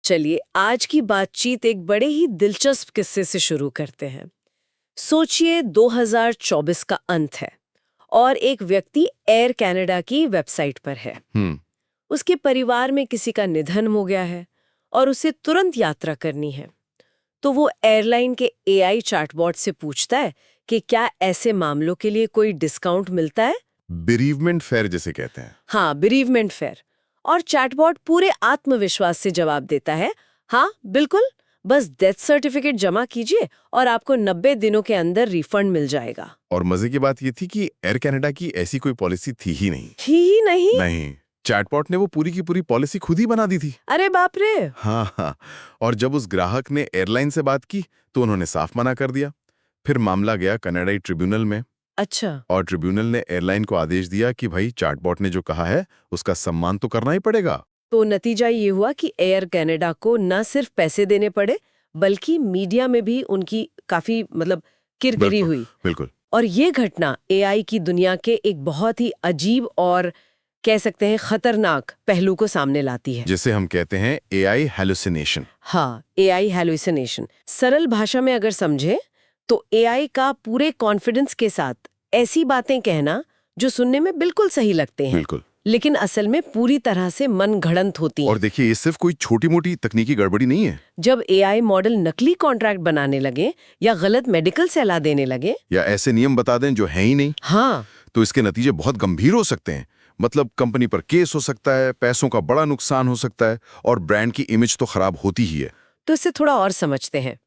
चलिए आज की बातचीत एक बड़े ही दिलचस्प किस्से से शुरू करते हैं। सोचिए 2024 का अंत है और एक व्यक्ति एयर कनाडा की वेबसाइट पर है। उसके परिवार में किसी का निधन हो गया है और उसे तुरंत यात्रा करनी है। तो वो एयरलाइन के एआई चैटबॉट से पूछता है कि क्या ऐसे मामलों के लिए कोई डिस्काउंट मिलता है। बेरीवमेंट फेयर जिसे कहते हैं। हाँ, बेरीवमेंट फेयर। और चैटबॉट पूरे आत्मविश्वास से जवाब देता है, हाँ बिल्कुल, बस डेथ सर्टिफिकेट जमा कीजिए और आपको 90 दिनों के अंदर रिफंड मिल जाएगा। और मजे की बात ये थी कि एयर कनाडा की ऐसी कोई पॉलिसी थी ही नहीं। नहीं, चैटबॉट ने वो पूरी की पूरी पॉलिसी खुद ही बना दी थी। अरे बाप रे। हाँ। और जब उस ग्राहक ने एयरलाइन से बात की तो उन्होंने साफ मना कर दिया। फिर मामला गया कनाडाई ट्रिब्यूनल में। अच्छा। और ट्रिब्यूनल ने एयरलाइन को आदेश दिया कि भाई चैटबॉट ने जो कहा है उसका सम्मान तो करना ही पड़ेगा। तो नतीजा ये हुआ कि एयर कनाडा को न सिर्फ पैसे देने पड़े बल्कि मीडिया में भी उनकी काफी किरकिरी हुई। बिल्कुल। और ये घटना एआई की दुनिया के एक बहुत ही अजीब और कह सकते हैं खतरनाक पहलू को सामने लाती है, जिसे हम कहते हैं एआई हैलुसिनेशन। हाँ, एआई हैलुसिनेशन। सरल भाषा में अगर समझे तो एआई का पूरे कॉन्फिडेंस के साथ ऐसी बातें कहना जो सुनने में बिल्कुल सही लगते हैं, बिल्कुल, लेकिन असल में पूरी तरह से मनगढ़ंत होती हैं। और देखिए ये सिर्फ कोई छोटी मोटी तकनीकी गड़बड़ी नहीं है। जब एआई मॉडल नकली कॉन्ट्रैक्ट बनाने लगे या गलत मेडिकल सलाह देने लगे या ऐसे नियम बता दें जो है ही नहीं, हाँ, तो इसके नतीजे बहुत गंभीर हो सकते हैं। मतलब कंपनी पर केस हो सकता है, पैसों का बड़ा नुकसान हो सकता है और ब्रांड की इमेज तो खराब होती ही है। तो इससे थोड़ा और समझते हैं,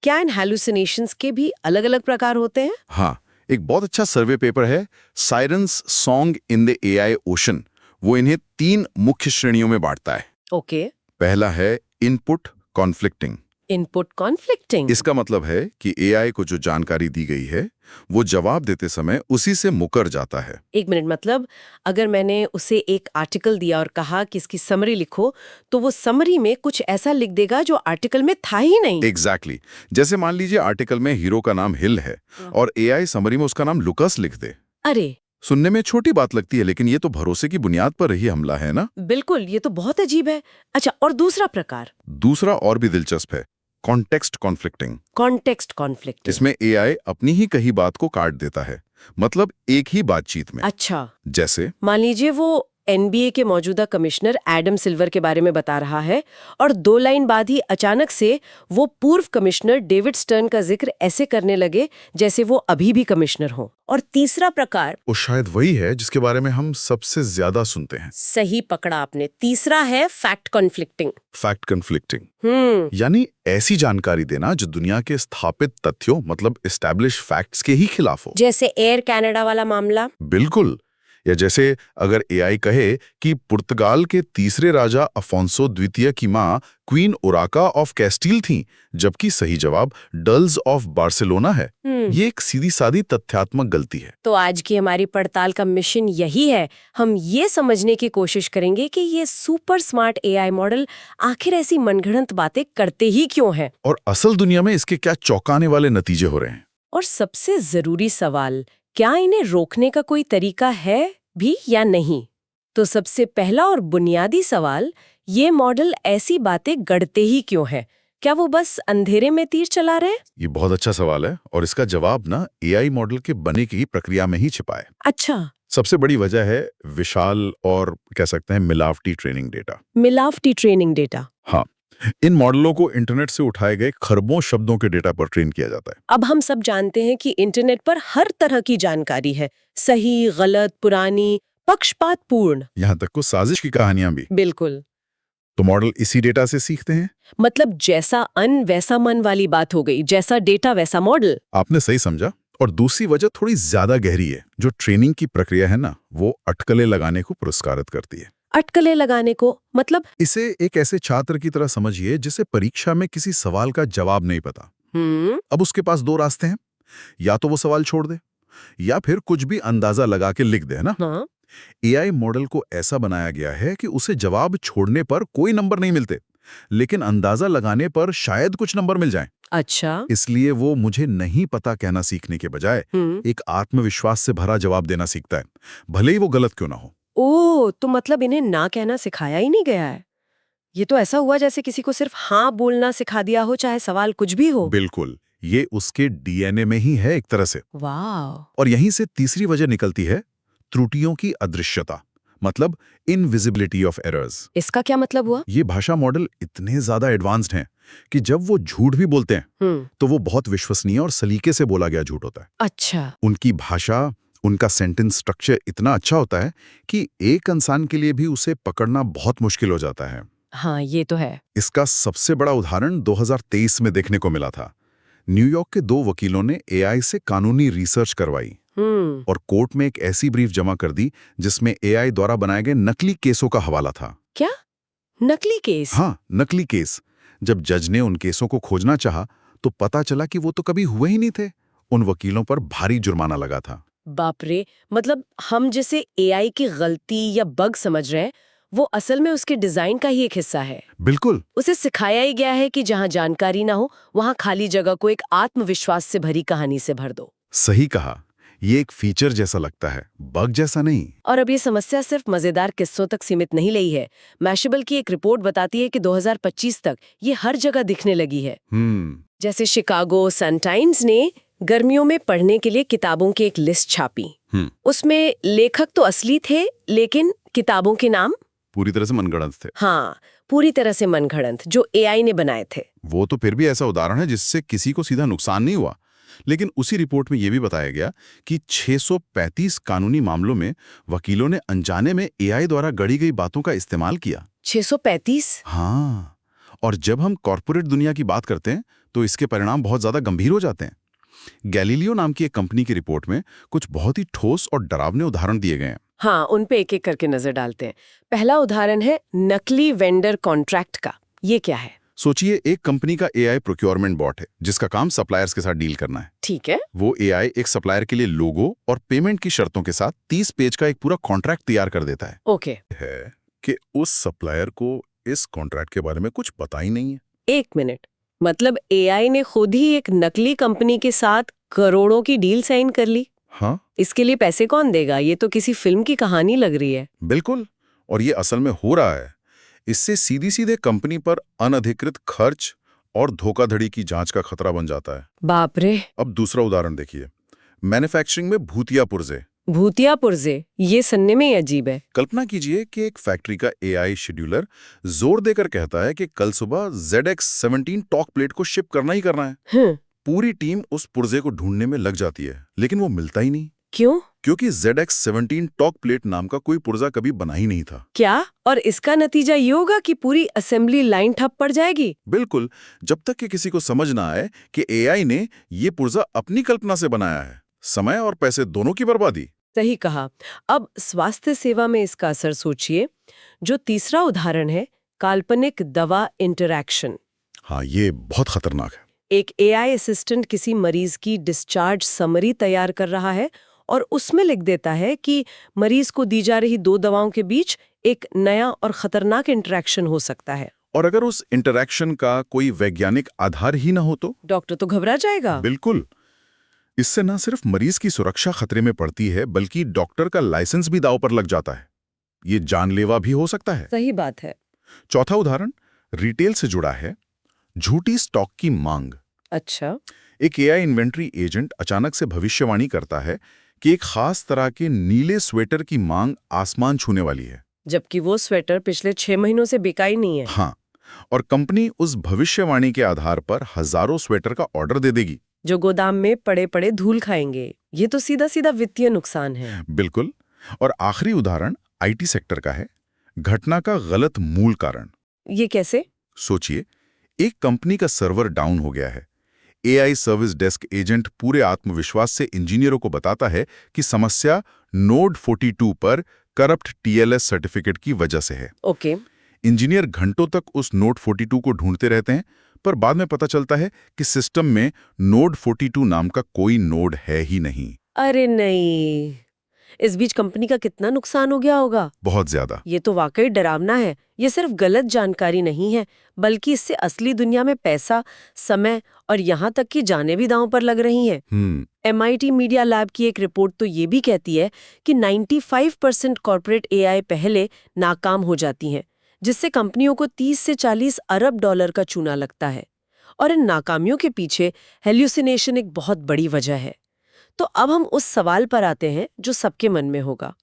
क्या इन हैलुसिनेशंस के भी अलग अलग प्रकार होते हैं? हाँ, एक बहुत अच्छा सर्वे पेपर है sirens song in the AI ocean. वो इन्हें 3 मुख्य श्रेणियों में बांटता है। ओके। पहला है इनपुट कॉन्फ्लिक्टिंग। Input conflicting. इसका मतलब है कि एआई को जो जानकारी दी गई है वो जवाब देते समय उसी से मुकर जाता है। एक मिनट, मतलब अगर मैंने उसे एक आर्टिकल दिया और कहा कि इसकी समरी लिखो, तो वो समरी में कुछ ऐसा लिख देगा जो आर्टिकल में था ही नहीं। एग्जैक्टली। जैसे मान लीजिए आर्टिकल में हीरो का नाम हिल है और एआई समरी में उसका नाम लुकस लिख दे। अरे, सुनने में छोटी बात लगती है, लेकिन ये तो भरोसे की बुनियाद पर ही हमला है ना। बिल्कुल, ये तो बहुत अजीब है। अच्छा, और दूसरा प्रकार? दूसरा और भी दिलचस्प है, कॉन्टेक्स्ट कॉन्फ्लिक्टिंग। Context conflicting. इसमें एआई अपनी ही कही बात को काट देता है, मतलब एक ही बातचीत में। अच्छा, जैसे मान लीजिए वो एनबीए के मौजूदा कमिश्नर एडम सिल्वर के बारे में बता रहा है और 2 लाइन बाद ही अचानक से वो पूर्व कमिश्नर डेविड स्टर्न का जिक्र ऐसे करने लगे जैसे वो अभी भी कमिश्नर हो। और तीसरा प्रकार, वो शायद वही है जिसके बारे में हम सबसे ज्यादा सुनते हैं। सही पकड़ा आपने, तीसरा है फैक्ट कॉन्फ्लिक्टिंग। फैक्ट कन्फ्लिक्टिंग यानी ऐसी जानकारी देना जो दुनिया के स्थापित तथ्यों मतलब एस्टैब्लिश फैक्ट्स के ही खिलाफ हो। जैसे एयर कनाडा वाला मामला। बिल्कुल। या जैसे अगर एआई कहे कि पुर्तगाल के तीसरे राजा अफोंसो द्वितीय की मां क्वीन ओराका ऑफ कैस्टिल थी, जबकि सही जवाब डल्स ऑफ बार्सिलोना है। ये एक सीधी सादी तथ्यात्मक गलती है। तो आज की हमारी पड़ताल का मिशन यही है, हम ये समझने की कोशिश करेंगे कि ये सुपर स्मार्ट एआई मॉडल आखिर ऐसी मनगढ़ंत बातें करते ही क्यों हैं, और असल दुनिया में इसके क्या चौंकाने वाले नतीजे हो रहे हैं। और सबसे जरूरी सवाल, क्या इन्हें रोकने का कोई तरीका है भी या नहीं। तो सबसे पहला और बुनियादी सवाल, ये मॉडल ऐसी बातें गढ़ते ही क्यों है? क्या वो बस अंधेरे में तीर चला रहे हैं? ये बहुत अच्छा सवाल है और इसका जवाब ना एआई मॉडल के बनने की प्रक्रिया में ही छिपा है। अच्छा। सबसे बड़ी वजह है विशाल और कह सकते हैं मिलावटी ट्रेनिंग डेटा। मिलावटी ट्रेनिंग डेटा। हाँ, इन मॉडलों को इंटरनेट से उठाए गए खरबों शब्दों के डेटा पर ट्रेन किया जाता है। अब हम सब जानते हैं कि इंटरनेट पर हर तरह की जानकारी है, सही, गलत, पुरानी, पक्षपातपूर्ण, यहाँ तक को साजिश की कहानियां भी। बिल्कुल। तो मॉडल इसी डेटा से सीखते हैं। मतलब जैसा अन वैसा मन वाली बात हो गई, जैसा डेटा वैसा मॉडल। आपने सही समझा। और दूसरी वजह थोड़ी ज्यादा गहरी है। जो ट्रेनिंग की प्रक्रिया है ना, वो अटकलें लगाने को पुरस्कारित करती है। अटकलें लगाने को मतलब? इसे एक ऐसे छात्र की तरह समझिए जिसे परीक्षा में किसी सवाल का जवाब नहीं पता। अब उसके पास 2 रास्ते हैं, या तो वो सवाल छोड़ दे या फिर कुछ भी अंदाजा लगा के लिख दे, है ना। हाँ। एआई मॉडल को ऐसा बनाया गया है कि उसे जवाब छोड़ने पर कोई नंबर नहीं मिलते, लेकिन अंदाजा लगाने पर शायद कुछ नंबर मिल जाएं। अच्छा। इसलिए वो मुझे नहीं पता कहना सीखने के बजाय एक आत्मविश्वास से भरा जवाब देना सीखता है, भले ही वो गलत क्यों ना हो। ओह, तो मतलब इन्हें ना कहना सिखाया ही नहीं गया है। ये तो ऐसा हुआ जैसे किसी को सिर्फ हाँ बोलना सिखा दिया हो, चाहे सवाल कुछ भी हो। बिल्कुल, ये उसके डीएनए में ही है एक तरह से। वाह। और यहीं से तीसरी वजह निकलती है त्रुटियों की अदृश्यता, मतलब इनविजिबिलिटी ऑफ एरर्स। इसका क्या मतलब हुआ? ये भाषा मॉडल इतने ज्यादा एडवांस्ड हैं कि जब वो झूठ भी बोलते हैं तो वो बहुत विश्वसनीय और सलीके से बोला गया झूठ होता है। अच्छा। उनकी भाषा, उनका सेंटेंस स्ट्रक्चर इतना अच्छा होता है कि एक इंसान के लिए भी उसे पकड़ना बहुत मुश्किल हो जाता है। हाँ, ये तो है। इसका सबसे बड़ा उदाहरण 2023 में देखने को मिला था। न्यूयॉर्क के 2 वकीलों ने एआई से कानूनी रिसर्च करवाई और कोर्ट में एक ऐसी ब्रीफ जमा कर दी जिसमें एआई द्वारा बनाए गए नकली केसों का हवाला था। क्या? नकली केस? हाँ, नकली केस। जब जज ने उन केसों को खोजना चाहा तो पता चला कि वो तो कभी हुए ही नहीं थे। उन वकीलों पर भारी जुर्माना लगा था। बाप रे, मतलब हम जिसे एआई की गलती या बग समझ रहे हैं, वो असल में उसके डिजाइन का ही एक हिस्सा है। बिल्कुल। उसे सिखाया ही गया है कि जहाँ जानकारी ना हो, वहाँ खाली जगह को एक आत्मविश्वास से भरी कहानी से भर दो। सही कहा। ये एक फीचर जैसा लगता है, बग जैसा नहीं। और अब ये समस्या सिर्फ मजेदार किस्सों तक सीमित नहीं रही है। मैशेबल की एक रिपोर्ट बताती है कि 2025 तक ये हर जगह दिखने लगी है। जैसे शिकागो सन टाइम्स ने गर्मियों में पढ़ने के लिए किताबों की एक लिस्ट छापी। उसमें लेखक तो असली थे, लेकिन किताबों के नाम पूरी तरह से मनगढ़ंत थे। हाँ, पूरी तरह से मनगढ़ंत, जो एआई ने बनाए थे। वो तो फिर भी ऐसा उदाहरण है जिससे किसी को सीधा नुकसान नहीं हुआ। लेकिन उसी रिपोर्ट में यह भी बताया गया कि 635 कानूनी मामलों में वकीलों ने अनजाने में एआई द्वारा गढ़ी गई बातों का इस्तेमाल किया। 635? हाँ, और जब हम कॉर्पोरेट दुनिया की बात करते हैं तो इसके परिणाम बहुत ज्यादा गंभीर हो जाते हैं। गैलीलियो नाम की एक कंपनी की रिपोर्ट में कुछ बहुत ही ठोस और डरावने उदाहरण दिए गए हैं। हाँ, उन पे एक एक करके नजर डालते हैं। पहला उदाहरण है नकली वेंडर कॉन्ट्रैक्ट का। ये क्या है? सोचिए, एक कंपनी का एआई प्रोक्योरमेंट बॉट है जिसका काम सप्लायर्स के साथ डील करना है। ठीक है। वो एआई एक सप्लायर के लिए लोगो और पेमेंट की शर्तों के साथ 30 पेज का एक पूरा कॉन्ट्रैक्ट तैयार कर देता है। ओके। है कि उस सप्लायर को इस कॉन्ट्रैक्ट के बारे में कुछ पता ही नहीं है। एक मिनट, मतलब एआई ने खुद ही एक नकली कंपनी के साथ करोड़ों की डील साइन कर ली? हाँ, इसके लिए पैसे कौन देगा? ये तो किसी फिल्म की कहानी लग रही है। बिल्कुल। और ये असल में हो रहा है। इससे सीधी सीधे कंपनी पर अनधिकृत खर्च और धोखाधड़ी की जांच का खतरा बन जाता है। बाप रे। अब दूसरा उदाहरण देखिए, मैन्युफैक्चरिंग में भूतिया पुर्जे। भूतिया पुर्जे, ये सुनने में ही अजीब है। कल्पना कीजिए कि एक फैक्ट्री का एआई शेड्यूलर जोर देकर कहता है कि कल सुबह ZX-17 टॉक प्लेट को शिप करना ही करना है। पूरी टीम उस पुर्जे को ढूंढने में लग जाती है, लेकिन वो मिलता ही नहीं। क्यों? क्योंकि ZX-17 टॉक प्लेट नाम का कोई पुर्जा कभी बना ही नहीं था। क्या? और इसका नतीजा ये होगा कि पूरी असेंबली लाइन ठप पड़ जाएगी? बिल्कुल, जब तक कि किसी को समझ ना आए कि एआई ने ये पुर्जा अपनी कल्पना से बनाया है। समय और पैसे दोनों की बर्बादी। सही कहा। अब स्वास्थ्य सेवा में इसका असर सोचिए। जो तीसरा उदाहरण है, काल्पनिक दवा इंटरैक्शन। हाँ, ये बहुत खतरनाक है। एक एआई असिस्टेंट किसी मरीज की डिस्चार्ज समरी तैयार कर रहा है और उसमें लिख देता है कि मरीज को दी जा रही 2 दवाओं के बीच एक नया और खतरनाक इंटरैक्शन हो सकता है। और अगर उस इंटरैक्शन का कोई वैज्ञानिक आधार ही ना हो तो डॉक्टर तो घबरा जाएगा। बिल्कुल। इससे न सिर्फ मरीज की सुरक्षा खतरे में पड़ती है, बल्कि डॉक्टर का लाइसेंस भी दांव पर लग जाता है। ये जानलेवा भी हो सकता है। सही बात है। चौथा उदाहरण रिटेल से जुड़ा है, झूठी स्टॉक की मांग। अच्छा। एक एआई इन्वेंट्री एजेंट अचानक से भविष्यवाणी करता है कि एक खास तरह के नीले स्वेटर की मांग आसमान छूने वाली है, जबकि वो स्वेटर पिछले 6 महीनों से बिका ही नहीं है। हाँ, और कंपनी उस भविष्यवाणी के आधार पर हजारों स्वेटर का ऑर्डर दे देगी, जो गोदाम में पड़े पड़े धूल खाएंगे। ये तो सीधा सीधा वित्तीय नुकसान है। बिल्कुल। और आखिरी उदाहरण आईटी सेक्टर का है, घटना का गलत मूल कारण। ये कैसे? सोचिए, एक कंपनी का सर्वर डाउन हो गया है। एआई सर्विस डेस्क एजेंट पूरे आत्मविश्वास से इंजीनियरों को बताता है कि समस्या नोड 42 पर करप्ट टीएलएस सर्टिफिकेट की वजह से है। ओके। इंजीनियर घंटों तक उस नोड 42 को ढूंढते रहते हैं, पर बाद में पता चलता है कि सिस्टम में नोड 42 नाम का कोई नोड है ही नहीं। अरे नहीं, इस बीच कंपनी का कितना नुकसान हो गया होगा? बहुत ज्यादा। ये तो वाकई डरावना है। ये सिर्फ गलत जानकारी नहीं है, बल्कि इससे असली दुनिया में पैसा, समय और यहाँ तक कि जानें भी दांव पर लग रही हैं। MIT मीडिया लैब की एक रिपोर्ट तो ये भी कहती है कि 95% कॉर्पोरेट एआई पहले नाकाम हो जाती हैं, जिससे कंपनियों को 30 से 40 अरब डॉलर का चूना लगता है। और इन नाकामियों के पीछे हेल्यूसिनेशन एक बहुत बड़ी वजह है। तो अब हम उस सवाल पर आते हैं जो सबके मन में होगा।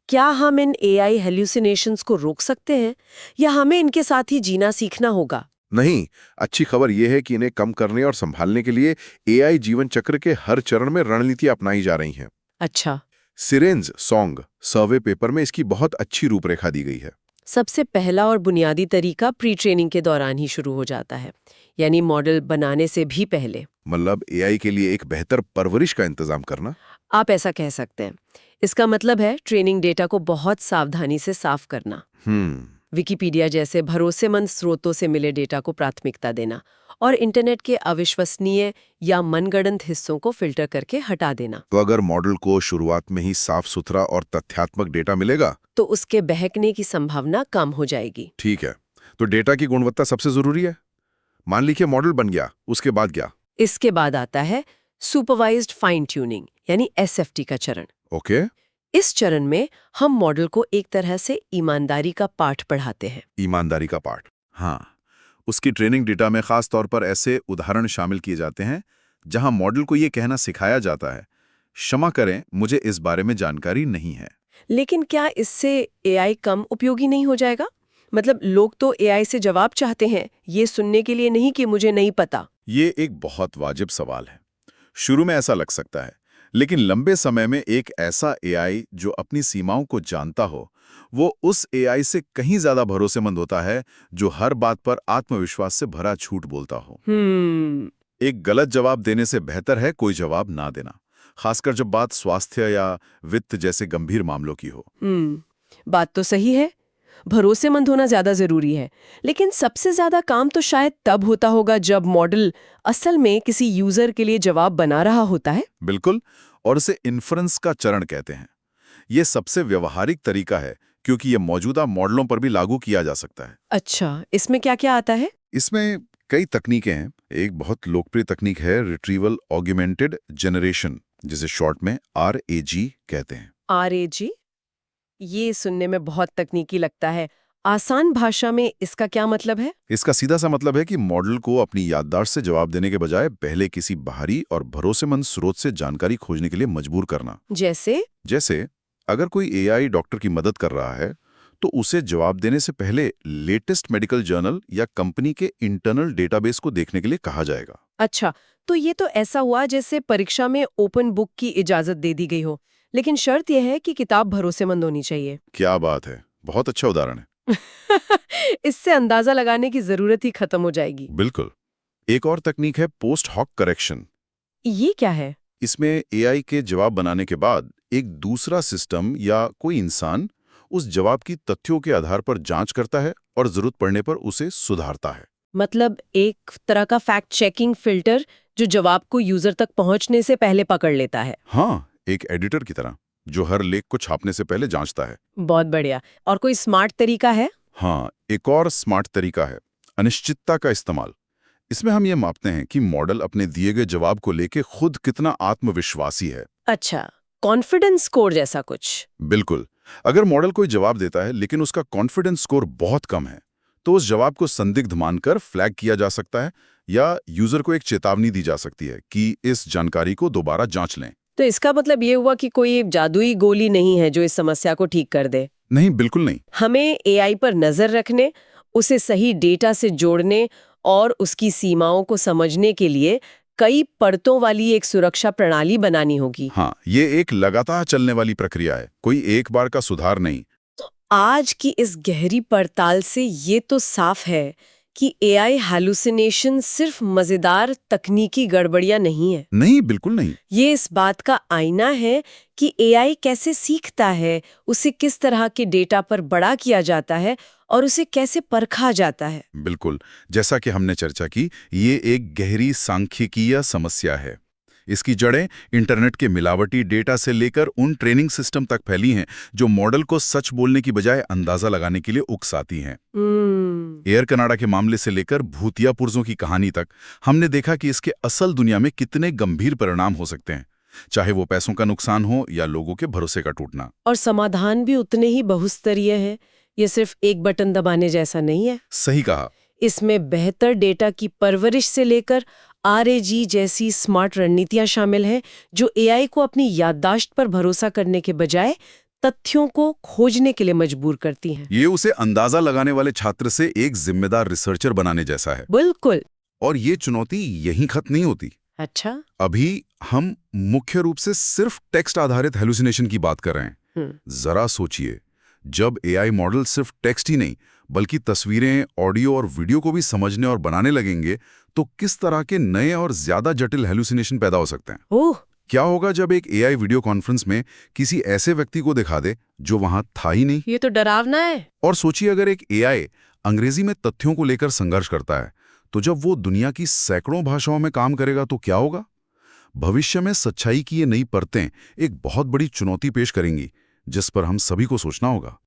क्या हम इन एआई हेल्यूसिनेशंस को रोक सकते हैं या हमें इनके साथ ही जीना सीखना होगा? नहीं, अच्छी खबर यह है कि इन्हें कम करने और संभालने के लिए एआई जीवन चक्र के हर चरण में रणनीति अपनाई जा रही हैं। अच्छा। सिरेंज सॉन्ग सर्वे पेपर में इसकी बहुत अच्छी रूपरेखा दी गई है। सबसे पहला और बुनियादी तरीका प्री ट्रेनिंग के दौरान ही शुरू हो जाता है, यानी मॉडल बनाने से भी पहले। मतलब एआई के लिए एक बेहतर परवरिश का इंतजाम करना। आप ऐसा कह सकते हैं। इसका मतलब है ट्रेनिंग डेटा को बहुत सावधानी से साफ करना, विकिपीडिया जैसे भरोसेमंद स्रोतों से मिले डेटा को प्राथमिकता देना और इंटरनेट के अविश्वसनीय या मनगढ़ंत हिस्सों को फिल्टर करके हटा देना। तो अगर मॉडल को शुरुआत में ही साफ सुथरा और तथ्यात्मक डेटा मिलेगा तो उसके बहकने की संभावना कम हो जाएगी। ठीक है, तो डेटा की गुणवत्ता सबसे जरूरी है। मान लीजिए मॉडल बन गया, उसके बाद क्या? इसके बाद आता है सुपरवाइज्ड फाइन ट्यूनिंग यानी एसएफटी का चरण। ओके। इस चरण में हम मॉडल को एक तरह से ईमानदारी का पाठ पढ़ाते हैं। ईमानदारी का पाठ, हाँ। उसकी ट्रेनिंग डेटा में खास तौर पर ऐसे उदाहरण शामिल किए जाते हैं जहां मॉडल को ये कहना सिखाया जाता है, क्षमा करें, मुझे इस बारे में जानकारी नहीं है। लेकिन क्या इससे एआई कम उपयोगी नहीं हो जाएगा? मतलब लोग तो एआई से जवाब चाहते हैं, ये सुनने के लिए नहीं कि मुझे नहीं पता। ये एक बहुत वाजिब सवाल है। शुरू में ऐसा लग सकता है, लेकिन लंबे समय में एक ऐसा एआई जो अपनी सीमाओं को जानता हो, वो उस एआई से कहीं ज्यादा भरोसेमंद होता है जो हर बात पर आत्मविश्वास से भरा झूठ बोलता हो। एक गलत जवाब देने से बेहतर है कोई जवाब ना देना, खासकर जब बात स्वास्थ्य या वित्त जैसे गंभीर मामलों की हो। बात तो सही है, भरोसेमंद होना ज्यादा जरूरी है। लेकिन सबसे ज्यादा काम तो शायद तब होता होगा जब मॉडल असल में किसी यूजर के लिए जवाब बना रहा होता है। बिल्कुल, और इसे इन्फ्रेंस का चरण कहते हैं। ये सबसे व्यवहारिक तरीका है क्योंकि ये मौजूदा मॉडलों पर भी लागू किया जा सकता है। अच्छा, इसमें क्या क्या आता है? इसमें कई तकनीकें हैं। एक बहुत लोकप्रिय तकनीक है रिट्रीवल ऑग्यूमेंटेड जनरेशन, जिसे शॉर्ट में RAG कहते हैं। RAG? ये सुनने में बहुत तकनीकी लगता है। आसान भाषा में इसका क्या मतलब है? इसका सीधा सा मतलब है कि मॉडल को अपनी याददाश्त से जवाब देने के बजाय पहले किसी बाहरी और भरोसेमंद स्रोत से जानकारी खोजने के लिए मजबूर करना। जैसे अगर कोई एआई डॉक्टर की मदद कर रहा है तो उसे जवाब देने से पहले लेटेस्ट मेडिकल जर्नल या कंपनी के इंटरनल डेटाबेस को देखने के लिए कहा जाएगा। अच्छा, तो ये तो ऐसा हुआ जैसे परीक्षा में ओपन बुक की इजाजत दे दी गई हो, लेकिन शर्त यह है कि किताब भरोसेमंद होनी चाहिए। क्या बात है, बहुत अच्छा उदाहरण है। इससे अंदाजा लगाने की जरूरत ही खत्म हो जाएगी। बिल्कुल। एक और तकनीक है पोस्ट हॉक करेक्शन। ये क्या है? इसमें एआई के जवाब बनाने के बाद एक दूसरा सिस्टम या कोई इंसान उस जवाब की तथ्यों के आधार पर जांच करता है और जरूरत पड़ने पर उसे सुधारता है। मतलब एक तरह का फैक्ट चेकिंग फिल्टर जो जवाब को यूजर तक पहुंचने से पहले पकड़ लेता है। हाँ, एक एडिटर की तरह जो हर लेख को छापने से पहले जांचता है। बहुत बढ़िया। और कोई स्मार्ट तरीका है? हाँ, एक और स्मार्ट तरीका है अनिश्चितता का इस्तेमाल। इसमें हम ये मापते हैं कि मॉडल अपने दिए गए जवाब को लेके खुद कितना आत्मविश्वासी है। अच्छा, कॉन्फिडेंस स्कोर जैसा कुछ? बिल्कुल। अगर मॉडल कोई जवाब देता है लेकिन उसका कॉन्फिडेंस स्कोर बहुत कम है तो उस जवाब को संदिग्ध मानकर फ्लैग किया जा सकता है या यूजर को एक चेतावनी दी जा सकती है कि इस जानकारी को दोबारा जांच लें। तो इसका मतलब ये हुआ कि कोई जादुई गोली नहीं है जो इस समस्या को ठीक कर दे? नहीं, बिल्कुल नहीं। हमें एआई पर नजर रखने, उसे सही डेटा से जोड़ने और उसकी सीमाओं को समझने के लिए कई परतों वाली एक सुरक्षा प्रणाली बनानी होगी। हाँ, ये एक लगातार चलने वाली प्रक्रिया है, कोई एक बार का सुधार नहीं। तो आज की इस गहरी पड़ताल से ये तो साफ है कि एआई हैलुसिनेशन सिर्फ मजेदार तकनीकी गड़बड़ियां नहीं है। नहीं, बिल्कुल नहीं। ये इस बात का आईना है कि एआई कैसे सीखता है, उसे किस तरह के डेटा पर बड़ा किया जाता है और उसे कैसे परखा जाता है। बिल्कुल, जैसा कि हमने चर्चा की, ये एक गहरी सांख्यिकीय समस्या है। इसकी जड़ें इंटरनेट के मिलावटी डेटा से लेकर उन ट्रेनिंग सिस्टम तक फैली हैं जो मॉडल को सच बोलने की बजाय अंदाजा लगाने के लिए उकसाती हैं। एयर कनाडा के मामले से लेकर भूतिया पुर्जों की कहानी तक हमने देखा कि इसके असल दुनिया में कितने गंभीर परिणाम हो सकते हैं, चाहे वो पैसों का नुकसान हो या लोगों के भरोसे का टूटना। और समाधान भी उतने ही बहुस्तरीय है, ये सिर्फ एक बटन दबाने जैसा नहीं है। सही कहा। इसमें बेहतर डेटा की परवरिश से लेकर RAG जैसी स्मार्ट रणनीतियां शामिल हैं, जो AI को अपनी याददाश्त पर भरोसा करने के बजाय तथ्यों को खोजने के लिए मजबूर करती हैं। ये उसे अंदाजा लगाने वाले छात्र से एक जिम्मेदार रिसर्चर बनाने जैसा है। बिल्कुल। और ये चुनौती यहीं खत्म नहीं होती। अच्छा। अभी हम मुख्य रूप से सिर्फ टेक्स्ट आधारित हेलुसिनेशन की बात कर रहे हैं। जरा सोचिए, जब AI मॉडल सिर्फ टेक्स्ट ही नहीं बल्कि तस्वीरें, ऑडियो और वीडियो को भी समझने और बनाने लगेंगे, तो किस तरह के नए और ज्यादा जटिल हेलुसिनेशन पैदा हो सकते हैं। ओह, क्या होगा जब एक AI वीडियो कॉन्फ्रेंस में किसी ऐसे व्यक्ति को दिखा दे जो वहां था ही नहीं? ये तो डरावना है। और सोचिए, अगर एक AI अंग्रेजी में तथ्यों को लेकर संघर्ष करता है, तो जब वो दुनिया की सैकड़ों भाषाओं में काम करेगा तो क्या होगा? भविष्य में सच्चाई की ये नई परतें एक बहुत बड़ी चुनौती पेश करेंगी, जिस पर हम सभी को सोचना होगा।